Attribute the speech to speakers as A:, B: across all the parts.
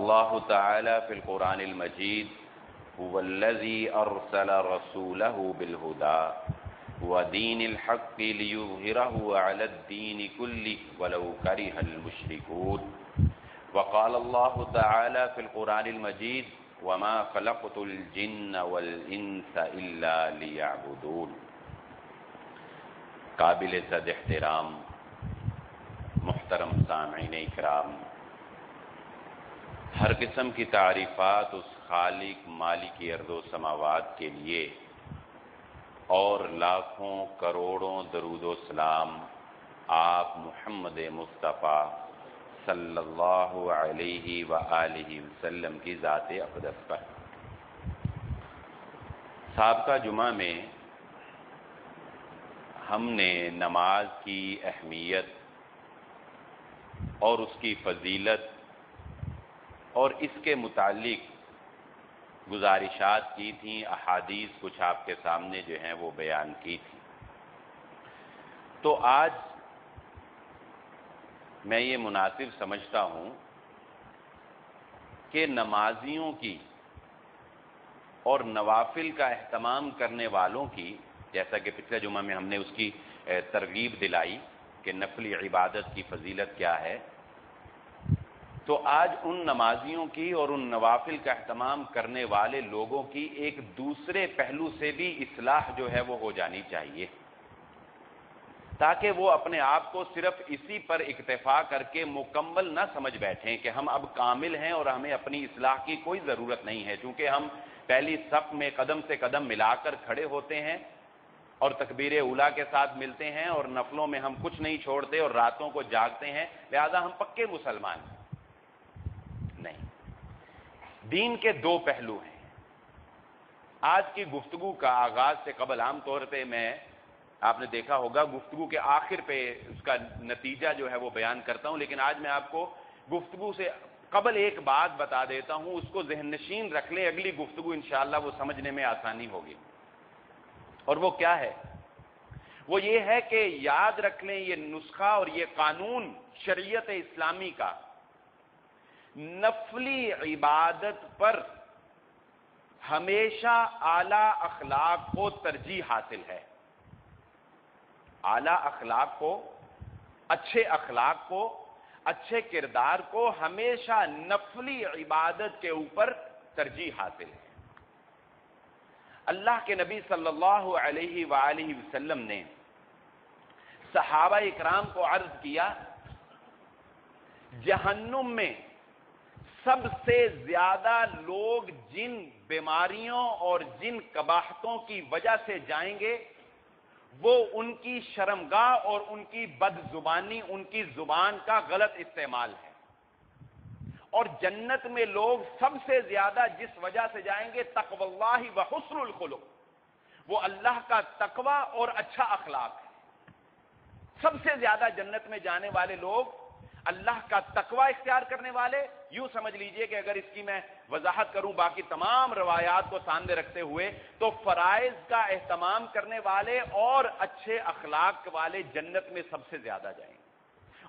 A: اللہ تعالی فی القرآن المجید هو الذی ارسل رسولہ بالہدی ودین الحق لیظہرہ علی الدین کلہ ولو کرہ المشرکون وقال اللہ تعالی فی القرآن المجید وما خلقت الجن والانس الا لیعبدون۔ قابل صد احترام محترم سامعین اکرام، ہر قسم کی تعریفات اس خالق مالک ارض و سماوات کے لیے، اور لاکھوں کروڑوں درود و سلام آپ محمد مصطفیٰ صلی اللہ علیہ وآلہ وسلم کی ذات اقدس پر۔ سابقہ جمعہ میں ہم نے نماز کی اہمیت اور اس کی فضیلت اور اس کے متعلق گزارشات کی تھیں، احادیث کچھ آپ کے سامنے جو ہیں وہ بیان کی تھی۔ تو آج میں یہ مناسب سمجھتا ہوں کہ نمازیوں کی اور نوافل کا اہتمام کرنے والوں کی، جیسا کہ پچھلے جمعہ میں ہم نے اس کی ترغیب دلائی کہ نفلی عبادت کی فضیلت کیا ہے، تو آج ان نمازیوں کی اور ان نوافل کا اہتمام کرنے والے لوگوں کی ایک دوسرے پہلو سے بھی اصلاح جو ہے وہ ہو جانی چاہیے، تاکہ وہ اپنے آپ کو صرف اسی پر اکتفا کر کے مکمل نہ سمجھ بیٹھیں کہ ہم اب کامل ہیں اور ہمیں اپنی اصلاح کی کوئی ضرورت نہیں ہے، چونکہ ہم پہلی صف میں قدم سے قدم ملا کر کھڑے ہوتے ہیں اور تکبیر اولیٰ کے ساتھ ملتے ہیں، اور نفلوں میں ہم کچھ نہیں چھوڑتے اور راتوں کو جاگتے ہیں، لہذا ہم پکے مسلمان ہیں۔ نہیں، دین کے دو پہلو ہیں۔ آج کی گفتگو کا آغاز سے قبل عام طور پہ آپ نے دیکھا ہوگا گفتگو کے آخر پہ اس کا نتیجہ جو ہے وہ بیان کرتا ہوں، لیکن آج میں آپ کو گفتگو سے قبل ایک بات بتا دیتا ہوں، اس کو ذہن نشین رکھ لیں، اگلی گفتگو انشاءاللہ وہ سمجھنے میں آسانی ہوگی۔ اور وہ کیا ہے؟ وہ یہ ہے کہ یاد رکھ لیں یہ نسخہ اور یہ قانون شریعت اسلامی کا نفلی عبادت پر ہمیشہ اعلیٰ اخلاق کو ترجیح حاصل ہے۔ اعلیٰ اخلاق کو، اچھے کردار کو ہمیشہ نفلی عبادت کے اوپر ترجیح حاصل ہے۔ اللہ کے نبی صلی اللہ علیہ وآلہ وسلم نے صحابہ اکرام کو عرض کیا، جہنم میں سب سے زیادہ لوگ جن بیماریوں اور جن قباحتوں کی وجہ سے جائیں گے وہ ان کی شرمگاہ اور ان کی بد زبانی، ان کی زبان کا غلط استعمال ہے، اور جنت میں لوگ سب سے زیادہ جس وجہ سے جائیں گے تقوی اللہ و حسن الخلق، وہ اللہ کا تقوی اور اچھا اخلاق ہے۔ سب سے زیادہ جنت میں جانے والے لوگ اللہ کا تقوی اختیار کرنے والے، یوں سمجھ لیجئے کہ اگر اس کی میں وضاحت کروں باقی تمام روایات کو سامنے رکھتے ہوئے، تو فرائض کا اہتمام کرنے والے اور اچھے اخلاق والے جنت میں سب سے زیادہ جائیں گے،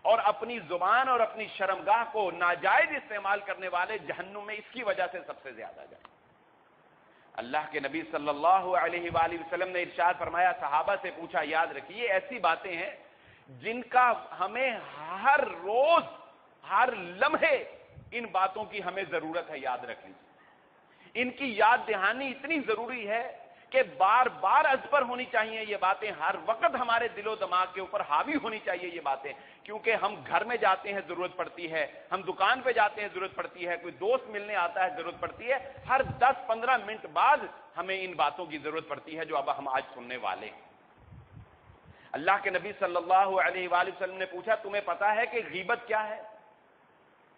A: اور اپنی زبان اور اپنی شرمگاہ کو ناجائز استعمال کرنے والے جہنم میں اس کی وجہ سے سب سے زیادہ جائیں گے۔ اللہ کے نبی صلی اللہ علیہ وآلہ وسلم نے ارشاد فرمایا، صحابہ سے پوچھا، یاد رکھیے ایسی باتیں ہیں جن کا ہمیں ہر روز ہر لمحے ان باتوں کی ہمیں ضرورت ہے، یاد رکھ لیجیے۔ ان کی یاد دہانی اتنی ضروری ہے کہ بار بار ازپر ہونی چاہیے یہ باتیں، ہر وقت ہمارے دل و دماغ کے اوپر حاوی ہونی چاہیے یہ باتیں، کیونکہ ہم گھر میں جاتے ہیں ضرورت پڑتی ہے، ہم دکان پہ جاتے ہیں ضرورت پڑتی ہے، کوئی دوست ملنے آتا ہے ضرورت پڑتی ہے، ہر 10-15 منٹ بعد ہمیں ان باتوں کی ضرورت پڑتی ہے جو اب ہم آج سننے والے ہیں۔ اللہ کے نبی صلی اللہ علیہ وآلہ وسلم نے پوچھا، تمہیں پتا ہے کہ غیبت کیا ہے؟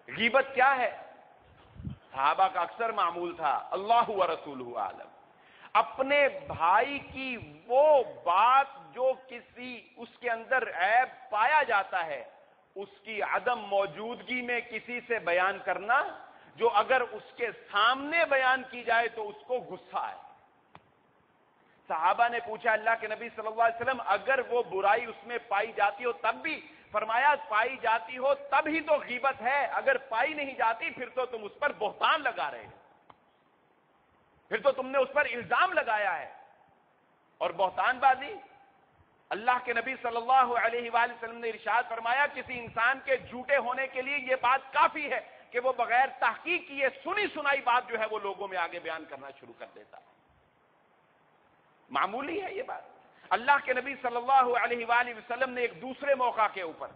A: غیبت کیا ہے؟ صحابہ کا اکثر معمول تھا، اللہ و رسولہ عالم، اپنے بھائی کی وہ بات جو اس کے اندر عیب پایا جاتا ہے، اس کی عدم موجودگی میں کسی سے بیان کرنا، جو اگر اس کے سامنے بیان کی جائے تو اس کو غصہ ہے۔ صحابہ نے پوچھا اللہ کے نبی صلی اللہ علیہ وسلم، اگر وہ برائی اس میں پائی جاتی ہو تب بھی؟ فرمایا پائی جاتی ہو تب ہی تو غیبت ہے، اگر پائی نہیں جاتی پھر تو تم اس پر بہتان لگا رہے ہو، پھر تو تم نے اس پر الزام لگایا ہے۔ اور بہتان بازی، اللہ کے نبی صلی اللہ علیہ وآلہ وسلم نے ارشاد فرمایا کسی انسان کے جھوٹے ہونے کے لیے یہ بات کافی ہے کہ وہ بغیر تحقیق کیے سنی سنائی بات جو ہے وہ لوگوں میں آگے بیان کرنا شروع کر دیتا ہے۔ معمولی ہے یہ بات۔ اللہ کے نبی صلی اللہ علیہ وآلہ وسلم نے ایک دوسرے موقع کے اوپر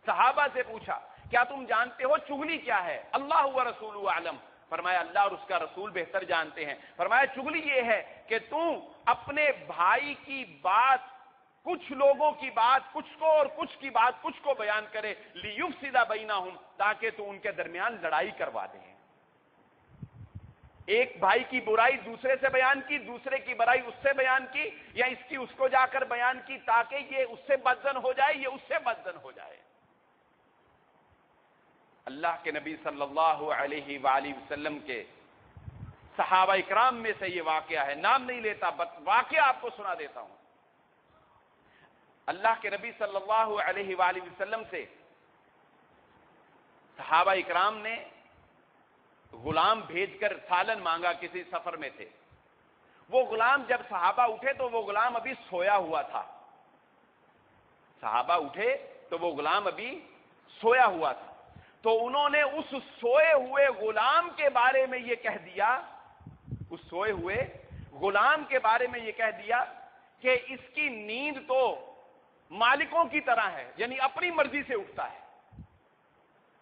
A: صحابہ سے پوچھا کیا تم جانتے ہو چغلی کیا ہے؟ اللہ و رسول عالم، فرمایا اللہ اور اس کا رسول بہتر جانتے ہیں۔ فرمایا چغلی یہ ہے کہ تم اپنے بھائی کی بات، کچھ لوگوں کی بات کچھ کو اور کچھ کی بات کچھ کو بیان کرے، لیفسد بینہم، تاکہ تو ان کے درمیان لڑائی کروا دیں۔ ایک بھائی کی برائی دوسرے سے بیان کی، دوسرے کی برائی اس سے بیان کی، یا اس کی اس کو جا کر بیان کی تاکہ یہ اس سے بدزن ہو جائے، یہ اس سے بدزن ہو جائے۔ اللہ کے نبی صلی اللہ علیہ وآلہ وسلم کے صحابہ اکرام میں سے یہ واقعہ ہے، نام نہیں لیتا، واقعہ آپ کو سنا دیتا ہوں۔ اللہ کے نبی صلی اللہ علیہ وآلہ وسلم سے صحابہ اکرام نے غلام بھیج کر سالن مانگا، کسی سفر میں تھے۔ وہ غلام جب صحابہ اٹھے تو وہ غلام ابھی سویا ہوا تھا۔ صحابہ اٹھے تو وہ غلام ابھی سویا ہوا تھا، تو انہوں نے اس سوئے ہوئے غلام کے بارے میں یہ کہہ دیا، اس سوئے ہوئے غلام کے بارے میں یہ کہہ دیا کہ اس کی نیند تو مالکوں کی طرح ہے، یعنی اپنی مرضی سے اٹھتا ہے،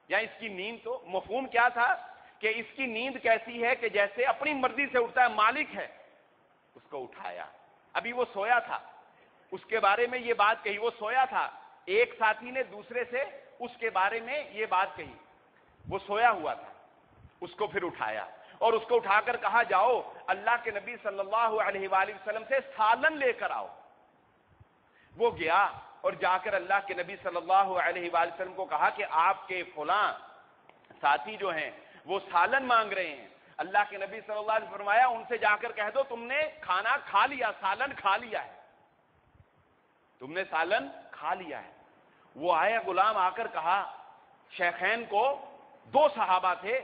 A: یا اس کی نیند تو، مفہوم کیا تھا کہ اس کی نیند کیسی ہے کہ جیسے اپنی مرضی سے اٹھتا ہے، مالک ہے۔ اس کو اٹھایا، ابھی وہ سویا تھا، اس کے بارے میں یہ بات کہی، وہ سویا تھا، ایک ساتھی نے دوسرے سے اس کے بارے میں یہ بات کہی، وہ سویا ہوا تھا، اس کو پھر اٹھایا اور اس کو اٹھا کر کہا جاؤ اللہ کے نبی صلی اللہ علیہ وآلہ وسلم سے سالن لے کر آؤ۔ وہ گیا اور جا کر اللہ کے نبی صلی اللہ علیہ وآلہ وسلم کو کہا کہ آپ کے فلاں ساتھی جو ہیں وہ سالن مانگ رہے ہیں۔ اللہ کے نبی صلی اللہ علیہ وسلم نے فرمایا ان سے جا کر کہہ دو تم نے کھانا کھا لیا، سالن کھا لیا ہے، تم نے سالن کھا لیا ہے۔ وہ آئے غلام، آ کر کہا شیخین کو، دو صحابہ تھے،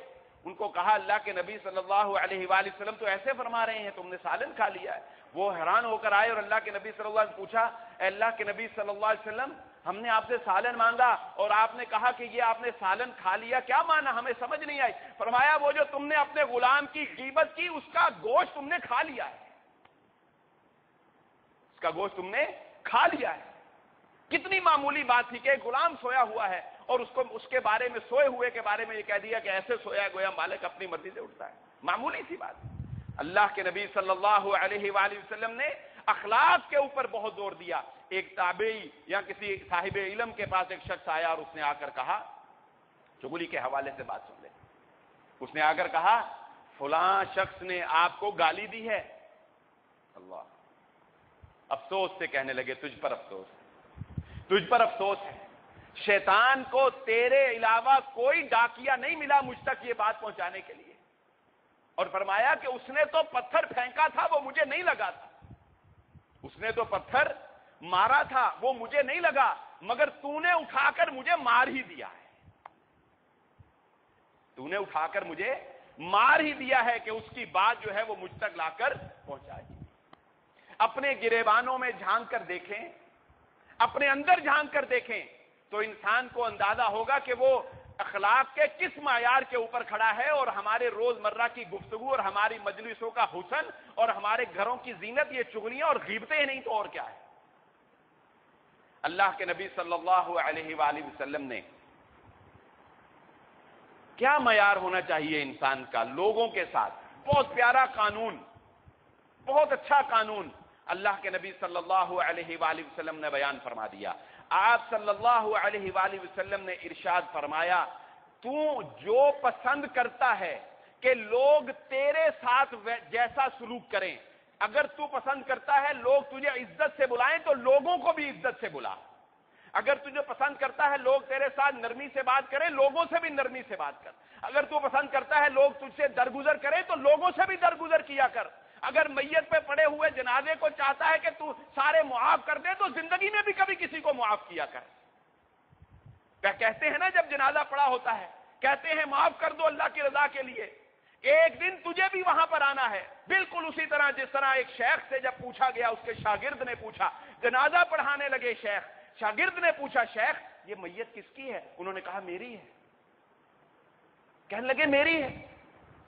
A: ان کو کہا اللہ کے نبی صلی اللہ علیہ وآلہ وسلم تو ایسے فرما رہے ہیں تم نے سالن کھا لیا ہے۔ وہ حیران ہو کر آئے اور اللہ کے نبی صلی اللہ علیہ وسلم پوچھا اے اللہ کے نبی صلی اللہ علیہ وسلم ہم نے آپ سے سالن مانگا اور آپ نے کہا کہ یہ آپ نے سالن کھا لیا، کیا معنی؟ ہمیں سمجھ نہیں آئی۔ فرمایا وہ جو تم نے اپنے غلام کی غیبت کی اس کا گوشت تم نے کھا لیا ہے، اس کا گوشت تم نے کھا لیا ہے۔ کتنی معمولی بات تھی کہ ایک غلام سویا ہوا ہے اور اس کو اس کے بارے میں، سوئے ہوئے کے بارے میں یہ کہہ دیا کہ ایسے سویا ہے گویا مالک اپنی مرضی سے اٹھتا ہے، معمولی سی بات۔ اللہ کے نبی صلی اللہ علیہ وآلہ وسلم نے اخلاق کے اوپر بہت زور دیا۔ ایک تابعی یا کسی صاحب علم کے پاس ایک شخص آیا اور اس نے آ کر کہا، چغلی کے حوالے سے بات سن لیں، اس نے آ کر کہا فلاں شخص نے آپ کو گالی دی ہے۔ اللہ، افسوس سے کہنے لگے تجھ پر افسوس ہے، تجھ پر افسوس ہے، شیطان کو تیرے علاوہ کوئی ڈاکیا نہیں ملا مجھ تک یہ بات پہنچانے کے لیے۔ اور فرمایا کہ اس نے تو پتھر پھینکا تھا وہ مجھے نہیں لگا تھا، اس نے تو پتھر مارا تھا وہ مجھے نہیں لگا، مگر تو نے اٹھا کر مجھے مار ہی دیا ہے، تو نے اٹھا کر مجھے مار ہی دیا ہے کہ اس کی بات جو ہے وہ مجھ تک لا کر پہنچائی۔ اپنے گریبانوں میں جھانک کر دیکھیں، اپنے اندر جھانک کر دیکھیں تو انسان کو اندازہ ہوگا کہ وہ اخلاق کے کس معیار کے اوپر کھڑا ہے، اور ہمارے روزمرہ کی گفتگو اور ہماری مجلسوں کا حسن اور ہمارے گھروں کی زینت یہ چغلیاں اور غیبتیں نہیں تو اور کیا ہے۔ اللہ کے نبی صلی اللہ علیہ وآلہ وسلم نے کیا معیار ہونا چاہیے انسان کا لوگوں کے ساتھ، بہت پیارا قانون، بہت اچھا قانون اللہ کے نبی صلی اللہ علیہ وآلہ وسلم نے بیان فرما دیا۔ آپ صلی اللہ علیہ وآلہ وسلم نے ارشاد فرمایا تو جو پسند کرتا ہے کہ لوگ تیرے ساتھ جیسا سلوک کریں، اگر تو پسند کرتا ہے لوگ تجھے عزت سے بلائیں تو لوگوں کو بھی عزت سے بلا، اگر تجھے پسند کرتا ہے لوگ تیرے ساتھ نرمی سے بات کریں لوگوں سے بھی نرمی سے بات کر، اگر تو پسند کرتا ہے لوگ تجھ سے درگزر کریں تو لوگوں سے بھی درگزر کیا کر، اگر میت پہ پڑے ہوئے جنازے کو چاہتا ہے کہ تو سارے معاف کر دے تو زندگی میں بھی کبھی کسی کو معاف کیا کر۔ کہتے ہیں نا جب جنازہ پڑا ہوتا ہے کہتے ہیں معاف کر دو اللہ کی رضا کے لیے، ایک دن تجھے بھی وہاں پر آنا ہے۔ بالکل اسی طرح جس طرح ایک شیخ سے جب پوچھا گیا، اس کے شاگرد نے پوچھا، جنازہ پڑھانے لگے شیخ، شاگرد نے پوچھا شیخ یہ میت کس کی ہے؟ انہوں نے کہا میری ہے۔ کہنے لگے میری ہے۔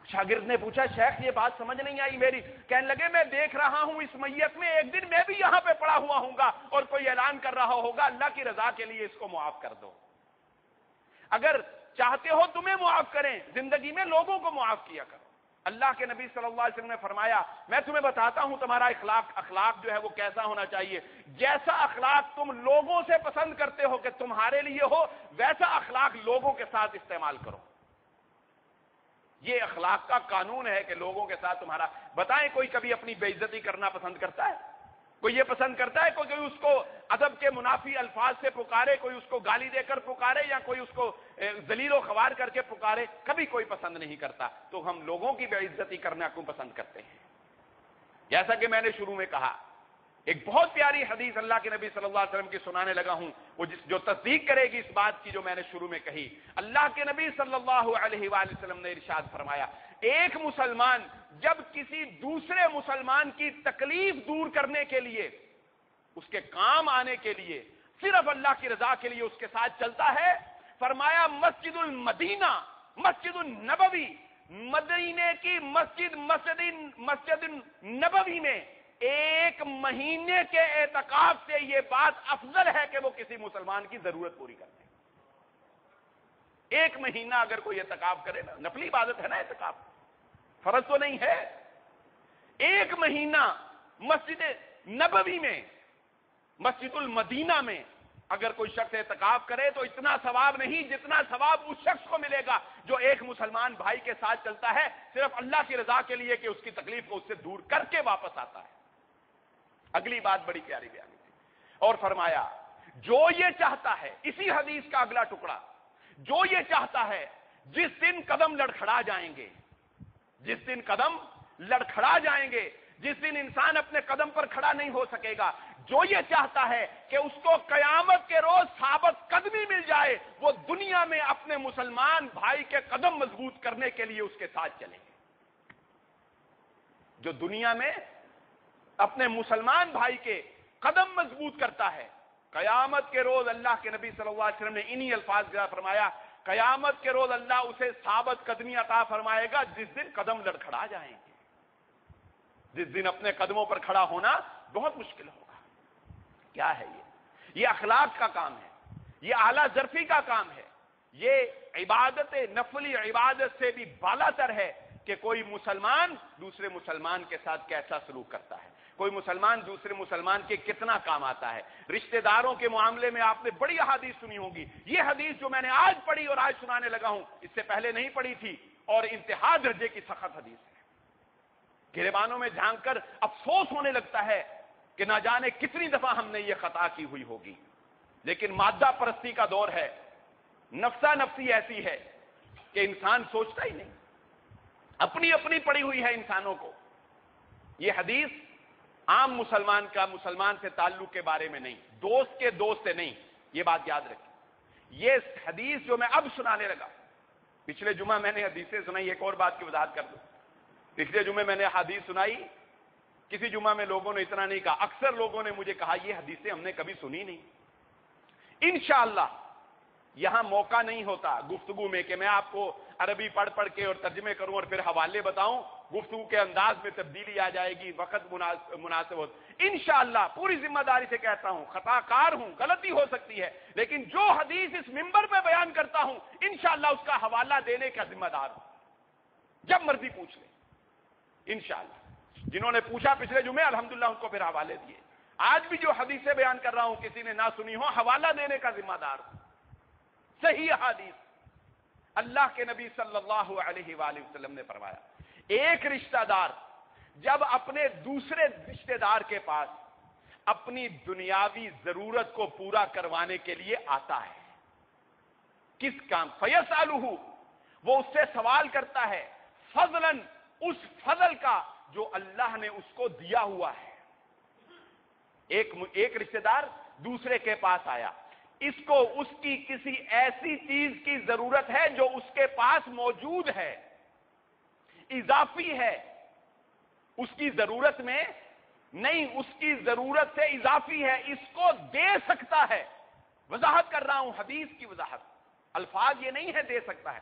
A: شاگرد نے پوچھا شیخ یہ بات سمجھ نہیں آئی میری؟ کہنے لگے میں دیکھ رہا ہوں اس میت میں ایک دن میں بھی یہاں پہ پڑا ہوا ہوں گا اور کوئی اعلان کر رہا ہوگا اللہ کی رضا کے لیے اس کو معاف کر دو۔ اگر چاہتے ہو تمہیں معاف کریں، زندگی میں لوگوں کو معاف کیا کرو۔ اللہ کے نبی صلی اللہ علیہ وسلم نے فرمایا میں تمہیں بتاتا ہوں تمہارا اخلاق جو ہے وہ کیسا ہونا چاہیے، جیسا اخلاق تم لوگوں سے پسند کرتے ہو کہ تمہارے لیے ہو، ویسا اخلاق لوگوں کے ساتھ استعمال کرو۔ یہ اخلاق کا قانون ہے کہ لوگوں کے ساتھ تمہارا، بتائیں کوئی کبھی اپنی بے عزتی کرنا پسند کرتا ہے؟ کوئی یہ پسند کرتا ہے کوئی اس کو ادب کے منافی الفاظ سے پکارے، کوئی اس کو گالی دے کر پکارے یا کوئی اس کو ذلیل و خوار کر کے پکارے؟ کبھی کوئی پسند نہیں کرتا۔ تو ہم لوگوں کی بے عزتی کرنا کیوں پسند کرتے ہیں؟ جیسا کہ میں نے شروع میں کہا، ایک بہت پیاری حدیث اللہ کے نبی صلی اللہ علیہ وسلم کی سنانے لگا ہوں، وہ جو تصدیق کرے گی اس بات کی جو میں نے شروع میں کہی۔ اللہ کے نبی صلی اللہ علیہ وآلہ وسلم نے ارشاد فرمایا ایک مسلمان جب کسی دوسرے مسلمان کی تکلیف دور کرنے کے لیے، اس کے کام آنے کے لیے، صرف اللہ کی رضا کے لیے اس کے ساتھ چلتا ہے، فرمایا مسجد المدینہ، مسجد النبوی، مدینے کی مسجد نبوی میں ایک مہینے کے اعتکاف سے یہ بات افضل ہے کہ وہ کسی مسلمان کی ضرورت پوری کرتے۔ ایک مہینہ اگر کوئی اعتکاف کرے نا، نفلی عبادت ہے نا اعتکاف، فرض تو نہیں ہے، ایک مہینہ مسجد نبوی میں، مسجد المدینہ میں اگر کوئی شخص اعتکاف کرے تو اتنا ثواب نہیں جتنا ثواب اس شخص کو ملے گا جو ایک مسلمان بھائی کے ساتھ چلتا ہے صرف اللہ کی رضا کے لیے کہ اس کی تکلیف کو اس سے دور کر کے واپس آتا ہے۔ اگلی بات بڑی پیاری بیان تھی اور فرمایا جو یہ چاہتا ہے، اسی حدیث کا اگلا ٹکڑا، جو یہ چاہتا ہے جس دن قدم لڑکھڑا جائیں گے، جس دن قدم لڑکھڑا جائیں گے، جس دن انسان اپنے قدم پر کھڑا نہیں ہو سکے گا، جو یہ چاہتا ہے کہ اس کو قیامت کے روز ثابت قدمی مل جائے، وہ دنیا میں اپنے مسلمان بھائی کے قدم مضبوط کرنے کے لیے اس کے ساتھ چلے گے۔ جو دنیا میں اپنے مسلمان بھائی کے قدم مضبوط کرتا ہے، قیامت کے روز اللہ کے نبی صلی اللہ علیہ وسلم نے انہی الفاظ کا فرمایا قیامت کے روز اللہ اسے ثابت قدمی عطا فرمائے گا جس دن قدم لڑکھڑا جائیں گے، جس دن اپنے قدموں پر کھڑا ہونا بہت مشکل ہوگا۔ کیا ہے یہ اخلاق کا کام ہے، یہ اعلیٰ ظرفی کا کام ہے، یہ عبادت نفلی عبادت سے بھی بالا تر ہے کہ کوئی مسلمان دوسرے مسلمان کے ساتھ کیسا سلوک کرتا ہے، کوئی مسلمان دوسرے مسلمان کے کتنا کام آتا ہے۔ رشتہ داروں کے معاملے میں آپ نے بڑی احادیث سنی ہوگی، یہ حدیث جو میں نے آج پڑھی اور آج سنانے لگا ہوں اس سے پہلے نہیں پڑھی تھی، اور انتہا درجے کی سخت حدیث ہے۔ گریبانوں میں جھانک کر افسوس ہونے لگتا ہے کہ نہ جانے کتنی دفعہ ہم نے یہ خطا کی ہوئی ہوگی، لیکن مادہ پرستی کا دور ہے، نفسا نفسی ایسی ہے کہ انسان سوچتا ہی نہیں، اپنی اپنی پڑی ہوئی ہے انسانوں کو۔ یہ حدیث عام مسلمان کا مسلمان سے تعلق کے بارے میں نہیں، دوست کے دوست سے نہیں، یہ بات یاد رکھیں۔ یہ حدیث جو میں اب سنانے لگا، پچھلے جمعہ میں نے حدیثیں سنائی، ایک اور بات کی وضاحت کر دوں، پچھلے جمعے میں نے حدیث سنائی، کسی جمعہ میں لوگوں نے اتنا نہیں کہا، اکثر لوگوں نے مجھے کہا یہ حدیثیں ہم نے کبھی سنی نہیں۔ انشاءاللہ یہاں موقع نہیں ہوتا گفتگو میں کہ میں آپ کو عربی پڑھ پڑھ کے اور ترجمے کروں اور پھر حوالے بتاؤں، گفتگو کے انداز میں تبدیلی آ جائے گی، وقت مناسب ہو۔ انشاءاللہ پوری ذمہ داری سے کہتا ہوں، خطا کار ہوں، غلطی ہو سکتی ہے، لیکن جو حدیث اس منبر پہ بیان کرتا ہوں انشاءاللہ اس کا حوالہ دینے کا ذمہ دار ہوں، جب مرضی پوچھ لیں انشاءاللہ۔ جنہوں نے پوچھا پچھلے جمعے الحمدللہ ان کو پھر حوالے دیے، آج بھی جو حدیثیں بیان کر رہا ہوں کسی نے نہ سنی ہو حوالہ دینے کا ذمہ دار ہوں۔ صحیح حدیث، اللہ کے نبی صلی اللہ علیہ وآلہ وسلم نے فرمایا ایک رشتہ دار جب اپنے دوسرے رشتہ دار کے پاس اپنی دنیاوی ضرورت کو پورا کروانے کے لیے آتا ہے، کس کام؟ فیسألہ، وہ اس سے سوال کرتا ہے، فضلاً، اس فضل کا جو اللہ نے اس کو دیا ہوا ہے۔ ایک رشتہ دار دوسرے کے پاس آیا، اس کو اس کی کسی ایسی چیز کی ضرورت ہے جو اس کے پاس موجود ہے، اضافی ہے، اس کی ضرورت میں نہیں، اس کی ضرورت سے اضافی ہے، اس کو دے سکتا ہے۔ وضاحت کر رہا ہوں، حدیث کی وضاحت، الفاظ یہ نہیں ہے دے سکتا ہے،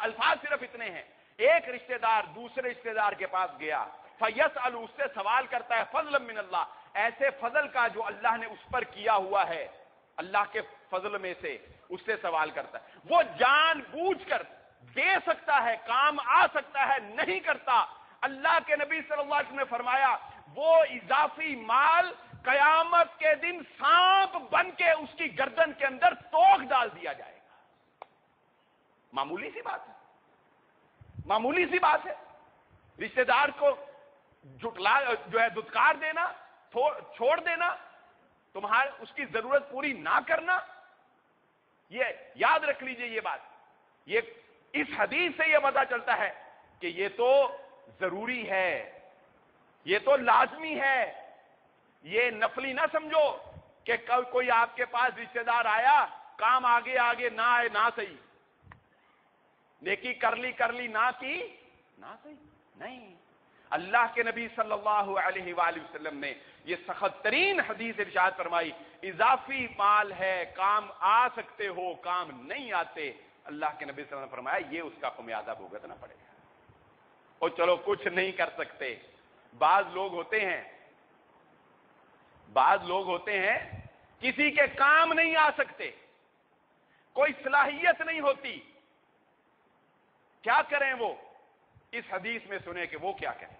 A: الفاظ صرف اتنے ہیں۔ ایک رشتہ دار دوسرے رشتہ دار کے پاس گیا، فَيَسْأَلُ، اس سے سوال کرتا ہے، فضلا من اللہ، ایسے فضل کا جو اللہ نے اس پر کیا ہوا ہے، اللہ کے فضل میں سے اس سے سوال کرتا ہے۔ وہ جان بوجھ کر دے سکتا ہے، کام آ سکتا ہے، نہیں کرتا۔ اللہ کے نبی صلی اللہ علیہ وسلم نے فرمایا وہ اضافی مال قیامت کے دن سانپ بن کے اس کی گردن کے اندر توق ڈال دیا جائے گا۔ معمولی سی بات ہے، معمولی سی بات ہے۔ رشتہ دار کو جھٹلا جو ہے دھتکار دینا، چھوڑ دینا، تمہارے اس کی ضرورت پوری نہ کرنا، یہ یاد رکھ لیجئے یہ بات۔ یہ اس حدیث سے یہ پتہ چلتا ہے کہ یہ تو ضروری ہے، یہ تو لازمی ہے، یہ نفلی نہ سمجھو کہ کوئی آپ کے پاس رشتہ دار آیا، کام آگے آگے نہ آئے نہ صحیح، نیکی کر لی نہ کی نہ صحیح، نہیں۔ اللہ کے نبی صلی اللہ علیہ وآلہ وسلم نے یہ سخت ترین حدیث ارشاد فرمائی، اضافی مال ہے، کام آ سکتے ہو، کام نہیں آتے، اللہ کے نبی صلی اللہ علیہ وسلم نے فرمایا یہ اس کا خمیازہ بھگتنا پڑے گا۔ اور چلو کچھ نہیں کر سکتے، بعض لوگ ہوتے ہیں کسی کے کام نہیں آ سکتے، کوئی صلاحیت نہیں ہوتی، کیا کریں وہ؟ اس حدیث میں سنے کہ وہ کیا کریں۔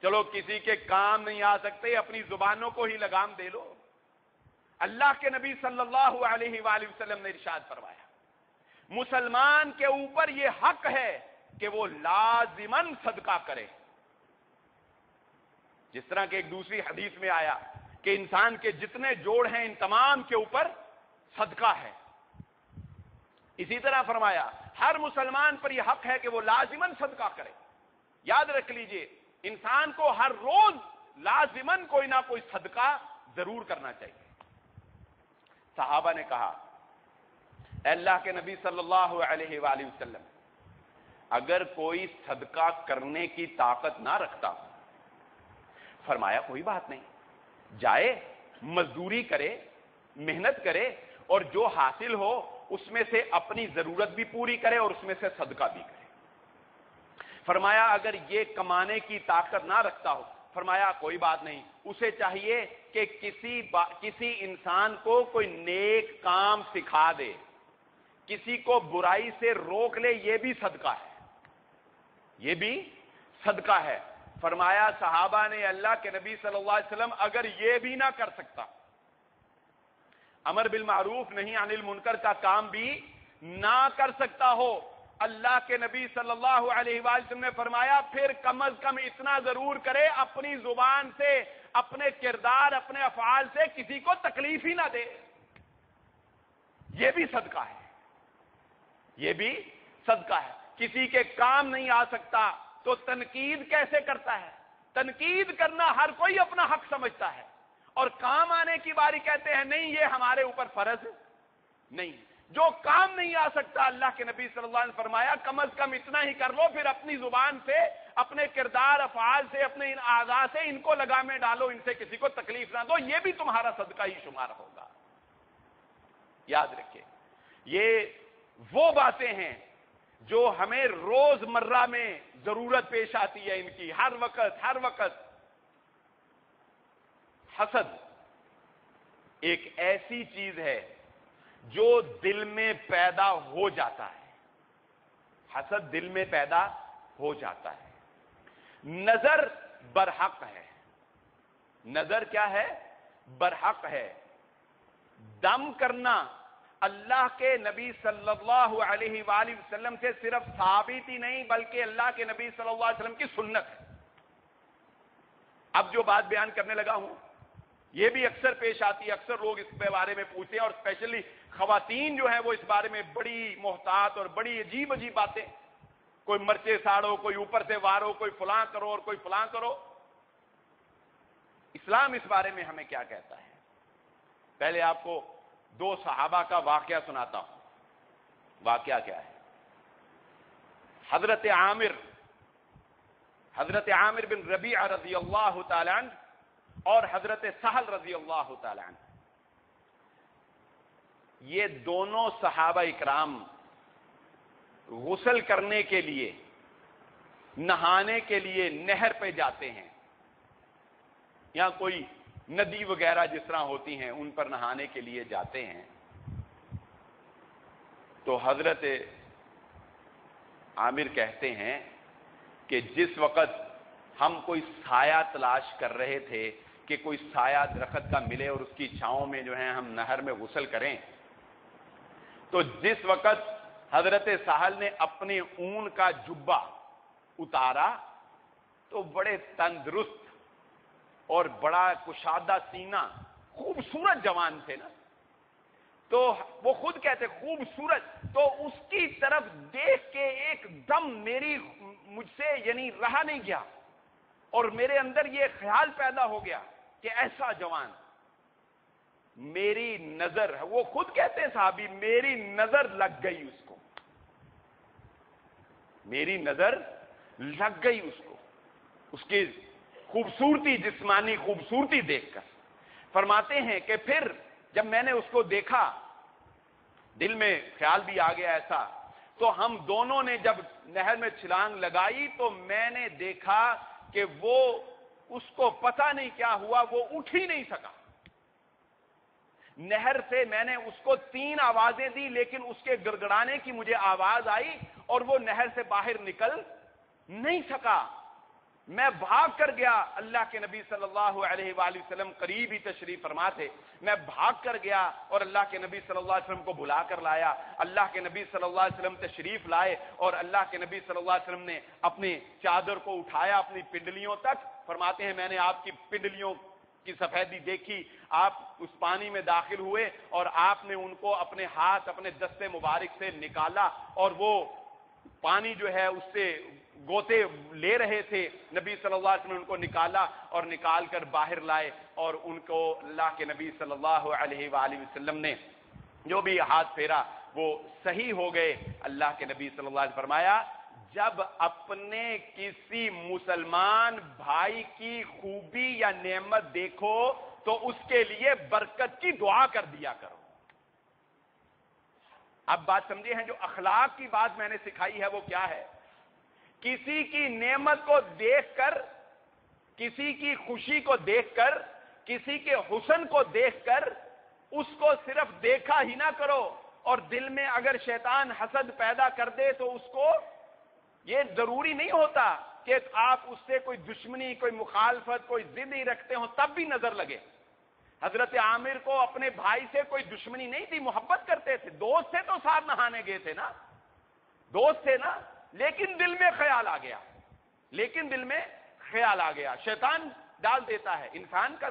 A: چلو کسی کے کام نہیں آ سکتے، اپنی زبانوں کو ہی لگام دے لو۔ اللہ کے نبی صلی اللہ علیہ وآلہ وسلم نے ارشاد فرمایا مسلمان کے اوپر یہ حق ہے کہ وہ لازماً صدقہ کرے، جس طرح کہ ایک دوسری حدیث میں آیا کہ انسان کے جتنے جوڑ ہیں ان تمام کے اوپر صدقہ ہے۔ اسی طرح فرمایا ہر مسلمان پر یہ حق ہے کہ وہ لازماً صدقہ کرے۔ یاد رکھ لیجئے انسان کو ہر روز لازماً کوئی نہ کوئی صدقہ ضرور کرنا چاہیے۔ صحابہ نے کہا اے اللہ کے نبی صلی اللہ علیہ وآلہ وسلم، اگر کوئی صدقہ کرنے کی طاقت نہ رکھتا، فرمایا کوئی بات نہیں، جائے مزدوری کرے، محنت کرے، اور جو حاصل ہو اس میں سے اپنی ضرورت بھی پوری کرے اور اس میں سے صدقہ بھی کرے۔ فرمایا اگر یہ کمانے کی طاقت نہ رکھتا ہو، فرمایا کوئی بات نہیں، اسے چاہیے کہ کسی انسان کو کوئی نیک کام سکھا دے، کسی کو برائی سے روک لے، یہ بھی صدقہ ہے، یہ بھی صدقہ ہے۔ فرمایا صحابہ نے اللہ کے نبی صلی اللہ علیہ وسلم اگر یہ بھی نہ کر سکتا، امر بالمعروف نہی عن المنکر کا کام بھی نہ کر سکتا ہو، اللہ کے نبی صلی اللہ علیہ وآلہ وسلم نے فرمایا پھر کم از کم اتنا ضرور کرے، اپنی زبان سے، اپنے کردار، اپنے افعال سے کسی کو تکلیف ہی نہ دے، یہ بھی صدقہ ہے، یہ بھی صدقہ ہے۔ کسی کے کام نہیں آ سکتا تو تنقید کیسے کرتا ہے؟ تنقید کرنا ہر کوئی اپنا حق سمجھتا ہے، اور کام آنے کی باری کہتے ہیں نہیں یہ ہمارے اوپر فرض نہیں۔ جو کام نہیں آ سکتا اللہ کے نبی صلی اللہ علیہ وسلم فرمایا کم از کم اتنا ہی کر لو، پھر اپنی زبان سے، اپنے کردار افعال سے، اپنے ان اعضاء سے ان کو لگامیں ڈالو، ان سے کسی کو تکلیف نہ دو، یہ بھی تمہارا صدقہ ہی شمار ہوگا۔ یاد رکھیں یہ وہ باتیں ہیں جو ہمیں روز مرہ میں ضرورت پیش آتی ہے ان کی، ہر وقت۔ حسد ایک ایسی چیز ہے جو دل میں پیدا ہو جاتا ہے، حسد دل میں پیدا ہو جاتا ہے۔ نظر برحق ہے، نظر کیا ہے؟ برحق ہے۔ دم کرنا اللہ کے نبی صلی اللہ علیہ وآلہ وسلم سے صرف ثابت ہی نہیں بلکہ اللہ کے نبی صلی اللہ علیہ وسلم کی سنت ہے۔ اب جو بات بیان کرنے لگا ہوں یہ بھی اکثر پیش آتی ہے، اکثر لوگ اس کے بارے میں پوچھتے ہیں، اور اسپیشلی خواتین جو ہیں وہ اس بارے میں بڑی محتاط اور بڑی عجیب باتیں، کوئی مرچے ساڑو، کوئی اوپر سے وارو، کوئی فلاں کرو اور کوئی فلاں کرو۔ اسلام اس بارے میں ہمیں کیا کہتا ہے؟ پہلے آپ کو دو صحابہ کا واقعہ سناتا ہوں. واقعہ کیا ہے؟ حضرت عامر بن ربیعہ رضی اللہ تعالی عنہ اور حضرت سہل رضی اللہ تعالی عنہ، یہ دونوں صحابہ اکرام غسل کرنے کے لیے، نہانے کے لیے نہر پہ جاتے ہیں، یا کوئی ندی وغیرہ جس طرح ہوتی ہیں ان پر نہانے کے لیے جاتے ہیں. تو حضرت عامر کہتے ہیں کہ جس وقت ہم کوئی سایہ تلاش کر رہے تھے کہ کوئی سایہ درخت کا ملے اور اس کی چھاؤں میں جو ہے ہم نہر میں غسل کریں، تو جس وقت حضرت سہل نے اپنے اون کا جبہ اتارا تو بڑے تندرست اور بڑا کشادہ سینہ، خوبصورت جوان تھے نا، تو وہ خود کہتے خوبصورت، تو اس کی طرف دیکھ کے ایک دم مجھ سے یعنی رہا نہیں گیا، اور میرے اندر یہ خیال پیدا ہو گیا کہ ایسا جوان، میری نظر، وہ خود کہتے ہیں صحابی، میری نظر لگ گئی اس کو، میری نظر لگ گئی اس کو، اس کی خوبصورتی، جسمانی خوبصورتی دیکھ کر. فرماتے ہیں کہ پھر جب میں نے اس کو دیکھا، دل میں خیال بھی آ گیا ایسا، تو ہم دونوں نے جب نہر میں چھلانگ لگائی تو میں نے دیکھا کہ وہ، اس کو پتہ نہیں کیا ہوا، وہ اٹھ ہی نہیں سکا. نہر سے میں نے اس کو 3 آوازیں دی لیکن اس کے گڑگڑانے کی مجھے آواز آئی اور وہ نہر سے باہر نکل نہیں سکا. میں بھاگ کر گیا، اللہ کے نبی صلی اللہ علیہ وآلہ وسلم قریب ہی تشریف فرما تھے، میں بھاگ کر گیا اور اللہ کے نبی صلی اللہ علیہ وسلم کو بلا کر لایا. اللہ کے نبی صلی اللہ علیہ وسلم تشریف لائے اور اللہ کے نبی صلی اللہ علیہ وسلم نے اپنی چادر کو اٹھایا اپنی پنڈلیوں تک. فرماتے ہیں میں نے آپ کی پنڈلیوں کی سفیدی دیکھی، آپ اس پانی میں داخل ہوئے اور آپ نے ان کو اپنے ہاتھ، اپنے دستے مبارک سے نکالا، اور وہ پانی جو ہے اس سے گوتے لے رہے تھے. نبی صلی اللہ علیہ وسلم نے ان کو نکالا اور نکال کر باہر لائے، اور ان کو اللہ کے نبی صلی اللہ علیہ وآلہ وسلم نے جو بھی ہاتھ پھیرا وہ صحیح ہو گئے. اللہ کے نبی صلی اللہ علیہ وسلم فرمایا، جب اپنے کسی مسلمان بھائی کی خوبی یا نعمت دیکھو تو اس کے لیے برکت کی دعا کر دیا کرو. اب بات سمجھے ہیں، جو اخلاق کی بات میں نے سکھائی ہے وہ کیا ہے؟ کسی کی نعمت کو دیکھ کر، کسی کی خوشی کو دیکھ کر، کسی کے حسن کو دیکھ کر اس کو صرف دیکھا ہی نہ کرو، اور دل میں اگر شیطان حسد پیدا کر دے تو اس کو، یہ ضروری نہیں ہوتا کہ آپ اس سے کوئی دشمنی، کوئی مخالفت، کوئی ضد ہی رکھتے ہو تب بھی نظر لگے. حضرت عامر کو اپنے بھائی سے کوئی دشمنی نہیں تھی، محبت کرتے تھے، دوست سے تو ساتھ نہانے گئے تھے نا، دوست تھے نا، لیکن دل میں خیال آ گیا، لیکن دل میں خیال آ گیا. شیطان ڈال دیتا ہے، انسان کا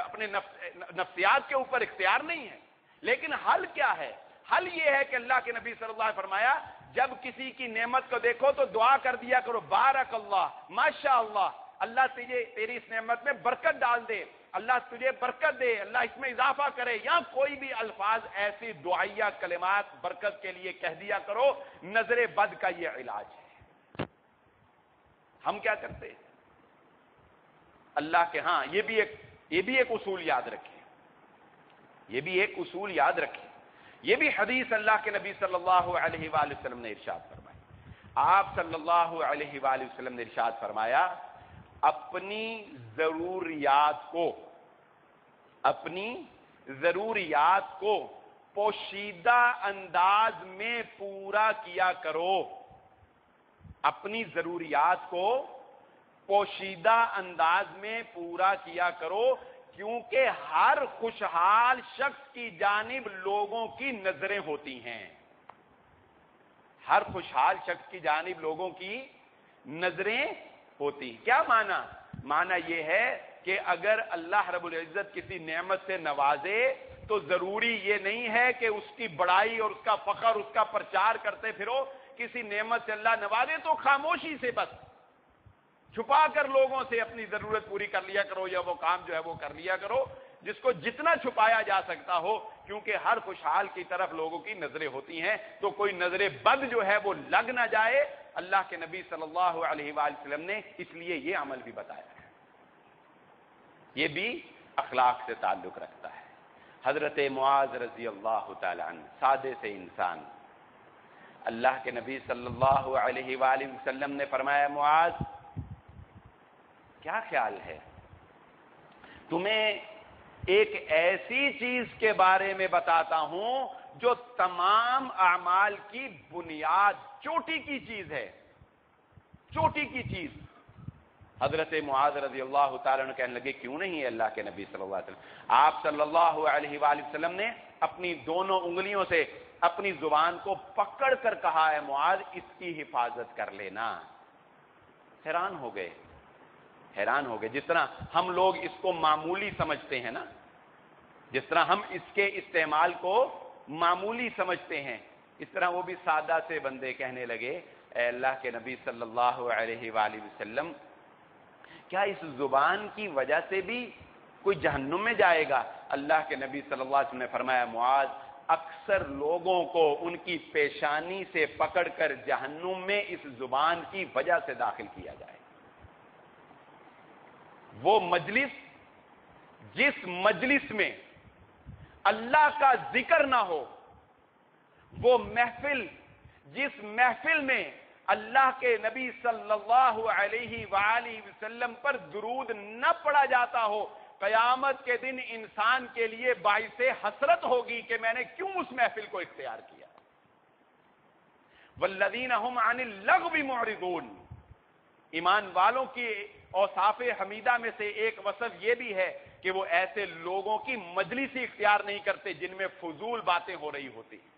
A: اپنے نفسیات کے اوپر اختیار نہیں ہے. لیکن حل کیا ہے؟ حل یہ ہے کہ اللہ کے نبی صلی اللہ علیہ وسلم فرمایا، جب کسی کی نعمت کو دیکھو تو دعا کر دیا کرو، بارک اللہ، ماشاء اللہ، اللہ تجھے تیری اس نعمت میں برکت ڈال دے، اللہ تجھے برکت دے، اللہ اس میں اضافہ کرے، یا کوئی بھی الفاظ ایسی دعائیہ کلمات برکت کے لیے کہہ دیا کرو. نظر بد کا یہ علاج ہے. ہم کیا کرتے ہیں اللہ کے ہاں؟ یہ بھی ایک اصول یاد رکھیں، یہ بھی ایک اصول یاد رکھیں. یہ بھی حدیث اللہ کے نبی صلی اللہ علیہ وآلہ وسلم نے ارشاد فرمائی. آپ صلی اللہ علیہ وآلہ وسلم نے ارشاد فرمایا، اپنی ضروریات کو پوشیدہ انداز میں پورا کیا کرو. اپنی ضروریات کو پوشیدہ انداز میں پورا کیا کرو، کیونکہ ہر خوشحال شخص کی جانب لوگوں کی نظریں ہوتی ہیں. ہر خوشحال شخص کی جانب لوگوں کی نظریں ہوتی. کیا معنی؟ معنی یہ ہے کہ اگر اللہ رب العزت کسی نعمت سے نوازے تو ضروری یہ نہیں ہے کہ اس کی بڑائی اور اس کا فخر، اس کا پرچار کرتے پھرو. کسی نعمت سے اللہ نوازے تو خاموشی سے بس چھپا کر لوگوں سے اپنی ضرورت پوری کر لیا کرو، یا وہ کام جو ہے وہ کر لیا کرو. جس کو جتنا چھپایا جا سکتا ہو، کیونکہ ہر خوشحال کی طرف لوگوں کی نظریں ہوتی ہیں، تو کوئی نظر بد جو ہے وہ لگ نہ جائے۔ اللہ کے نبی صلی اللہ علیہ وآلہ وسلم نے اس لیے یہ عمل بھی بتایا ہے۔ یہ بھی اخلاق سے تعلق رکھتا ہے۔ حضرت معاذ رضی اللہ تعالی عنہ، سادے سے انسان، اللہ کے نبی صلی اللہ علیہ وآلہ وسلم نے فرمایا، معاذ کیا خیال ہے تمہیں ایک ایسی چیز کے بارے میں بتاتا ہوں جو تمام اعمال کی بنیاد، چوٹی کی چیز ہے، چوٹی کی چیز۔ حضرت معاذ رضی اللہ تعالیٰ عنہ کہنے لگے، کیوں نہیں ہے اللہ کے نبی صلی اللہ علیہ وسلم؟ آپ صلی اللہ علیہ وآلہ وسلم نے اپنی دونوں انگلیوں سے اپنی زبان کو پکڑ کر کہا ہے، معاذ اس کی حفاظت کر لینا۔ حیران ہو گئے، حیران ہو گئے۔ جس طرح ہم لوگ اس کو معمولی سمجھتے ہیں نا، جس طرح ہم اس کے استعمال کو معمولی سمجھتے ہیں، اس طرح وہ بھی سادہ سے بندے کہنے لگے، اے اللہ کے نبی صلی اللہ علیہ وآلہ وسلم، کیا اس زبان کی وجہ سے بھی کوئی جہنم میں جائے گا؟ اللہ کے نبی صلی اللہ علیہ وسلم نے فرمایا، معاذ اکثر لوگوں کو ان کی پیشانی سے پکڑ کر جہنم میں اس زبان کی وجہ سے داخل کیا جائے۔ وہ مجلس، جس مجلس میں اللہ کا ذکر نہ ہو، وہ محفل، جس محفل میں اللہ کے نبی صلی اللہ علیہ وآلہ وسلم پر درود نہ پڑھا جاتا ہو، قیامت کے دن انسان کے لیے باعث حسرت ہوگی کہ میں نے کیوں اس محفل کو اختیار کیا۔ والذین هم عن اللغو معرضون، ایمان والوں کی اوصاف حمیدہ میں سے ایک وصف یہ بھی ہے کہ وہ ایسے لوگوں کی مجلس ہی اختیار نہیں کرتے جن میں فضول باتیں ہو رہی ہوتی ہیں،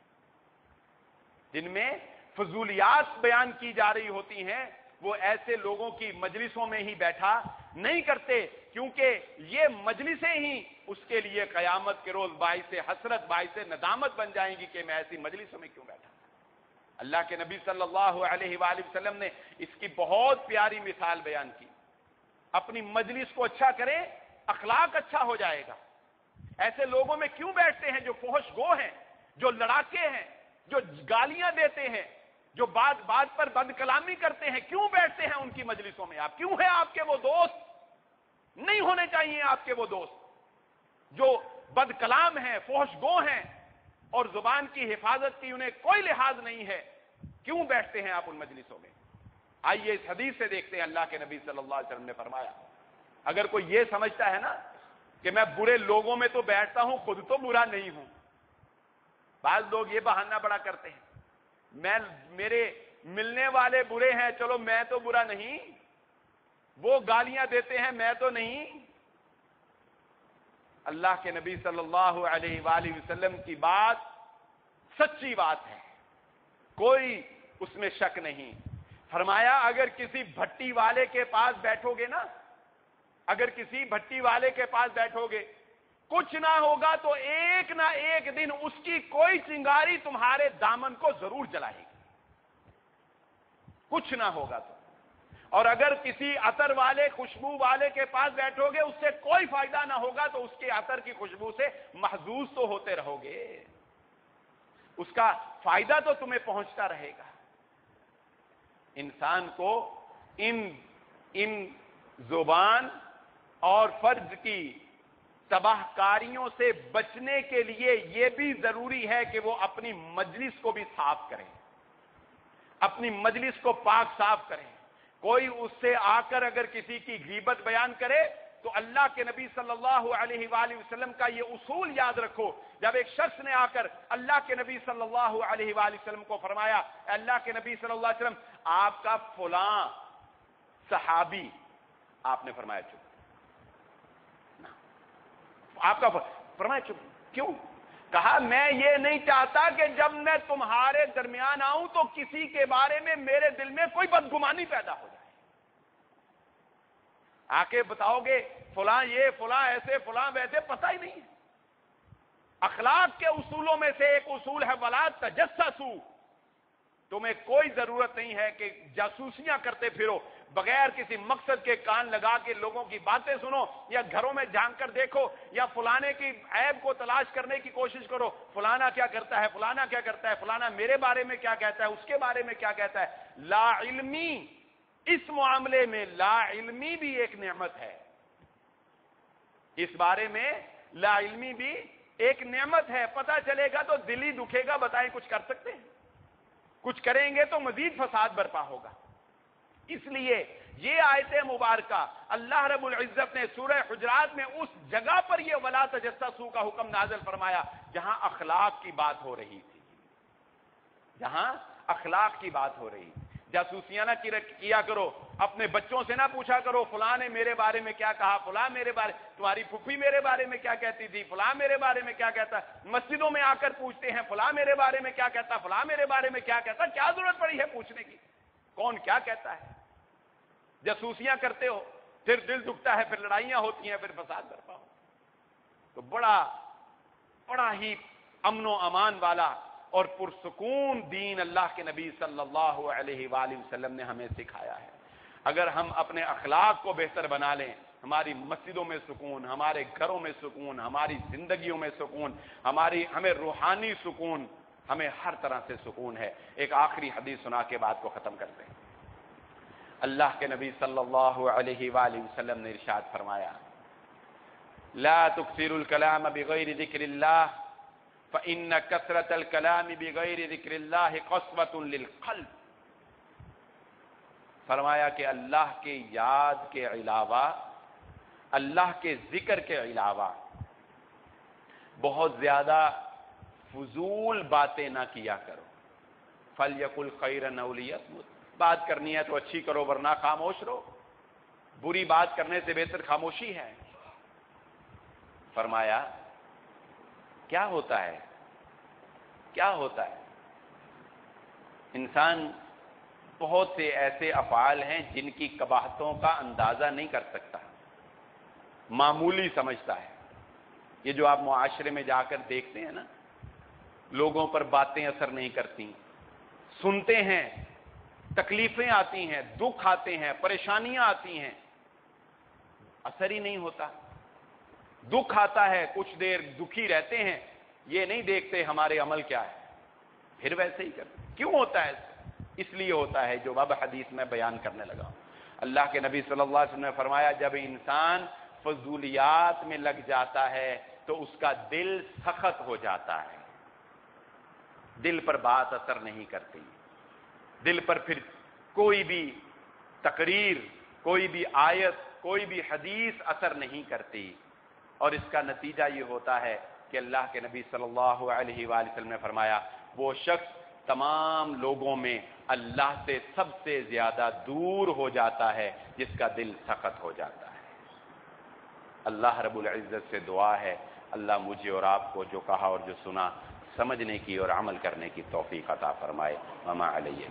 A: جن میں فضولیات بیان کی جا رہی ہوتی ہیں، وہ ایسے لوگوں کی مجلسوں میں ہی بیٹھا نہیں کرتے، کیونکہ یہ مجلسیں ہی اس کے لیے قیامت کے روز باعث حسرت، باعث ندامت بن جائیں گی کہ میں ایسی مجلسوں میں کیوں بیٹھا۔ اللہ کے نبی صلی اللہ علیہ وآلہ وسلم نے اس کی بہت پیاری مثال بیان کی۔ اپنی مجلس کو اچھا کرے، اخلاق اچھا ہو جائے گا۔ ایسے لوگوں میں کیوں بیٹھتے ہیں جو فحش گو ہیں، جو لڑاکے ہیں، جو گالیاں دیتے ہیں، جو بات بات پر بد کلامی کرتے ہیں؟ کیوں بیٹھتے ہیں ان کی مجلسوں میں آپ؟ کیوں ہیں آپ کے وہ دوست؟ نہیں ہونے چاہیے آپ کے وہ دوست جو بد کلام ہیں، فحش گو ہیں، اور زبان کی حفاظت کی انہیں کوئی لحاظ نہیں ہے۔ کیوں بیٹھتے ہیں آپ ان مجلسوں میں؟ آئیے اس حدیث سے دیکھتے ہیں۔ اللہ کے نبی صلی اللہ علیہ وسلم نے فرمایا، اگر کوئی یہ سمجھتا ہے نا کہ میں برے لوگوں میں تو بیٹھتا ہوں، خود تو برا نہیں ہوں۔ بعض لوگ یہ بہانہ بڑا کرتے ہیں، میرے ملنے والے برے ہیں، چلو میں تو برا نہیں، وہ گالیاں دیتے ہیں میں تو نہیں۔ اللہ کے نبی صلی اللہ علیہ وآلہ وسلم کی بات سچی بات ہے، کوئی اس میں شک نہیں۔ فرمایا، اگر کسی بھٹی والے کے پاس بیٹھو گے نا، اگر کسی بھٹی والے کے پاس بیٹھو گے، کچھ نہ ہوگا تو ایک نہ ایک دن اس کی کوئی چنگاری تمہارے دامن کو ضرور جلائے گی، کچھ نہ ہوگا تو۔ اور اگر کسی عطر والے، خوشبو والے کے پاس بیٹھو گے، اس سے کوئی فائدہ نہ ہوگا تو اس کے عطر کی خوشبو سے محظوظ تو ہوتے رہو گے، اس کا فائدہ تو تمہیں پہنچتا رہے گا۔ انسان کو ان زبان اور فرج کی تباہ کاریوں سے بچنے کے لیے یہ بھی ضروری ہے کہ وہ اپنی مجلس کو بھی صاف کریں، اپنی مجلس کو پاک صاف کریں۔ کوئی اس سے آ کر اگر کسی کی غیبت بیان کرے تو اللہ کے نبی صلی اللہ علیہ وآلہ وسلم کا یہ اصول یاد رکھو۔ جب ایک شخص نے آ کر اللہ کے نبی صلی اللہ علیہ وآلہ وسلم کو فرمایا، اے اللہ کے نبی صلی اللہ علیہ وسلم، آپ کا فلاں صحابی، آپ نے فرمایا چپ، آپ کا فرمایا چپ، کیوں؟ کہا میں یہ نہیں چاہتا کہ جب میں تمہارے درمیان آؤں تو کسی کے بارے میں میرے دل میں کوئی بدگمانی پیدا ہو جائے۔ آ کے بتاؤ گے فلاں یہ، فلاں ایسے، فلاں ویسے، پتہ ہی نہیں۔ اخلاق کے اصولوں میں سے ایک اصول ہے ولا تجسسوا، تمہیں کوئی ضرورت نہیں ہے کہ جاسوسیاں کرتے پھرو، بغیر کسی مقصد کے کان لگا کے لوگوں کی باتیں سنو، یا گھروں میں جھانک کر دیکھو، یا فلانے کی عیب کو تلاش کرنے کی کوشش کرو، فلانا کیا کرتا ہے، فلانا کیا کرتا ہے، فلانا میرے بارے میں کیا کہتا ہے، اس کے بارے میں کیا کہتا ہے۔ لا علمی، اس معاملے میں لا علمی بھی ایک نعمت ہے، اس بارے میں لا علمی بھی ایک نعمت ہے۔ پتہ چلے گا تو دل ہی دکھے گا، بتائیں کچھ کر سکتے ہیں؟ کچھ کریں گے تو مزید فساد برپا ہوگا۔ اس لیے یہ آیت مبارکہ اللہ رب العزت نے سورہ حجرات میں اس جگہ پر یہ ولا تجسسوا کا حکم نازل فرمایا جہاں اخلاق کی بات ہو رہی تھی، جہاں اخلاق کی بات ہو رہی تھی۔ جاسوسیاں نہ کیا کرو، اپنے بچوں سے نہ پوچھا کرو فلاں نے میرے بارے میں کیا کہا، فلاں میرے بارے، تمہاری پھپھی میرے بارے میں کیا کہتی تھی، فلاں میرے بارے میں کیا کہتا ہے۔ مسجدوں میں آ کر پوچھتے ہیں فلاں میرے بارے میں کیا کہتا، فلاں میرے بارے میں کیا کہتا۔ کیا ضرورت پڑی ہے پوچھنے کی، کون کیا کہتا ہے؟ جاسوسیاں کرتے ہو، پھر دل دکھتا ہے، پھر لڑائیاں ہوتی ہیں، پھر فساد برپا ہو۔ تو بڑا ہی امن و امان والا اور پرسکون دین اللہ کے نبی صلی اللہ علیہ وآلہ وسلم نے ہمیں سکھایا ہے۔ اگر ہم اپنے اخلاق کو بہتر بنا لیں، ہماری مسجدوں میں سکون، ہمارے گھروں میں سکون، ہماری زندگیوں میں سکون، ہمیں روحانی سکون، ہمیں ہر طرح سے سکون ہے۔ ایک آخری حدیث سنا کے بات کو ختم کرتے ہیں۔ اللہ کے نبی صلی اللہ علیہ وآلہ وسلم نے ارشاد فرمایا، لا تکثروا الکلام بغیر ذکر اللہ فإن کثرة الکلام بغیر ذکر اللہ قسوة للقلب۔ فرمایا کہ اللہ کے یاد کے علاوہ، اللہ کے ذکر کے علاوہ بہت زیادہ فضول باتیں نہ کیا کرو۔ فَلْيَقُلْ خَيْرًا أَوْ لِيَصْمُتْ، بات کرنی ہے تو اچھی کرو ورنہ خاموش رہو، بری بات کرنے سے بہتر خاموشی ہے۔ فرمایا کیا ہوتا ہے، کیا ہوتا ہے؟ انسان بہت سے ایسے افعال ہیں جن کی قباحتوں کا اندازہ نہیں کر سکتا، معمولی سمجھتا ہے۔ یہ جو آپ معاشرے میں جا کر دیکھتے ہیں نا، لوگوں پر باتیں اثر نہیں کرتی، سنتے ہیں، تکلیفیں آتی ہیں، دکھ آتے ہیں، پریشانیاں آتی ہیں، اثر ہی نہیں ہوتا۔ دکھ آتا ہے، کچھ دیر دکھی رہتے ہیں، یہ نہیں دیکھتے ہمارے عمل کیا ہے، پھر ویسے ہی کرتے۔ کیوں ہوتا ہے؟ اس لیے ہوتا ہے جو اب حدیث میں بیان کرنے لگا ہوں۔ اللہ کے نبی صلی اللہ علیہ وسلم نے فرمایا جب انسان فضولیات میں لگ جاتا ہے تو اس کا دل سخت ہو جاتا ہے، دل پر بات اثر نہیں کرتی، دل پر پھر کوئی بھی تقریر، کوئی بھی آیت، کوئی بھی حدیث اثر نہیں کرتی، اور اس کا نتیجہ یہ ہوتا ہے کہ اللہ کے نبی صلی اللہ علیہ وآلہ وسلم نے فرمایا وہ شخص تمام لوگوں میں اللہ سے سب سے زیادہ دور ہو جاتا ہے جس کا دل سخت ہو جاتا ہے۔ اللہ رب العزت سے دعا ہے اللہ مجھے اور آپ کو جو کہا اور جو سنا سمجھنے کی اور عمل کرنے کی توفیق عطا فرمائے۔ وما علیہ